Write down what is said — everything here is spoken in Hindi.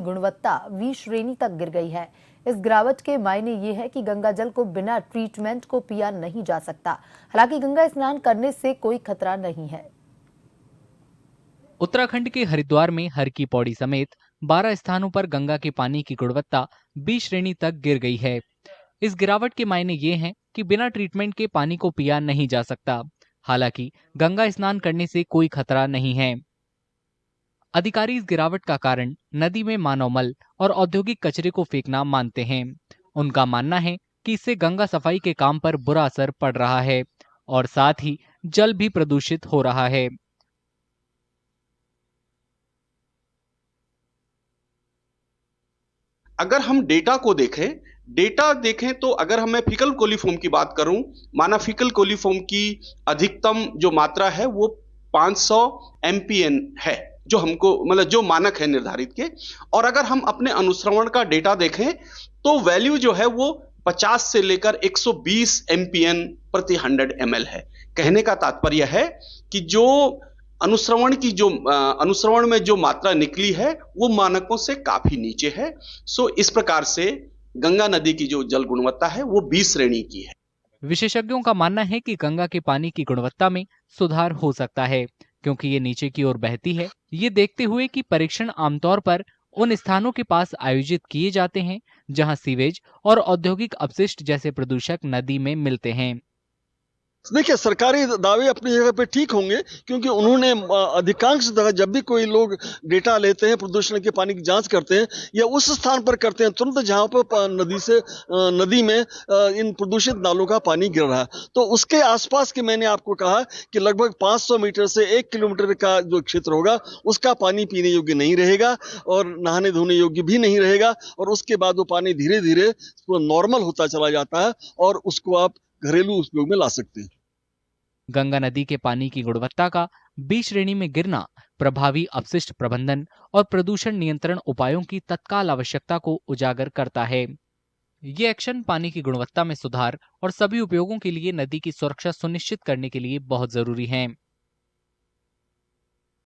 गुणवत्ता बी श्रेणी तक गिर गई है। इस गिरावट के मायने ये है कि गंगा जल को बिना ट्रीटमेंट को पिया नहीं जा सकता। हालांकि गंगा स्नान करने से कोई खतरा नहीं है। उत्तराखंड के हरिद्वार में हर की पौड़ी समेत 12 स्थानों पर गंगा के पानी की गुणवत्ता बी श्रेणी तक गिर गई है। इस गिरावट के मायने ये हैं कि बिना ट्रीटमेंट के पानी को पिया नहीं जा सकता। हालांकि गंगा स्नान करने से कोई खतरा नहीं है। अधिकारी इस गिरावट का कारण नदी में मानव मल और औद्योगिक कचरे को फेंकना मानते हैं। उनका मानना है कि इससे गंगा सफाई के काम पर बुरा असर पड़ रहा है और साथ ही जल भी प्रदूषित हो रहा है। अगर हम डेटा देखें तो अगर मैं फीकल कोलीफॉर्म की बात करूं, माना फीकल कोलीफॉर्म की अधिकतम जो मात्रा है वो 500 एमपीएन है, जो हमको मतलब जो मानक है निर्धारित के। और अगर हम अपने अनुश्रवण का डेटा देखें तो वैल्यू जो है वो 50 से लेकर 120 एमपीएन प्रति 100 ml है। कहने का तात्पर्य है कि जो अनुश्रवण में जो मात्रा निकली है वो मानकों से काफी नीचे है। सो इस प्रकार से गंगा नदी की जो जल गुणवत्ता है वो बी श्रेणी की है। विशेषज्ञों का मानना है कि गंगा के पानी की गुणवत्ता में सुधार हो सकता है क्योंकि ये नीचे की ओर बहती है। ये देखते हुए कि परीक्षण आमतौर पर उन स्थानों के पास आयोजित किए जाते हैं जहां सीवेज और औद्योगिक अपशिष्ट जैसे प्रदूषक नदी में मिलते हैं। देखिए, सरकारी दावे अपनी जगह पे ठीक होंगे क्योंकि उन्होंने अधिकांश जगह जब भी कोई लोग डेटा लेते हैं, प्रदूषण के पानी की जांच करते हैं या उस स्थान पर करते हैं तुरंत जहां पर नदी में इन प्रदूषित नालों का पानी गिर रहा है, तो उसके आसपास के मैंने आपको कहा कि लगभग 500 मीटर से 1 किलोमीटर का जो क्षेत्र होगा उसका पानी पीने योग्य नहीं रहेगा और नहाने धोने योग्य भी नहीं रहेगा। और उसके बाद वो पानी धीरे धीरे नॉर्मल होता चला जाता है और उसको आप घरेलू उपयोग में ला सकते हैं। गंगा नदी के पानी की गुणवत्ता का बी श्रेणी में गिरना प्रभावी अपशिष्ट प्रबंधन और प्रदूषण नियंत्रण उपायों की तत्काल आवश्यकता को उजागर करता है। ये एक्शन पानी की गुणवत्ता में सुधार और सभी उपयोगों के लिए नदी की सुरक्षा सुनिश्चित करने के लिए बहुत जरूरी है।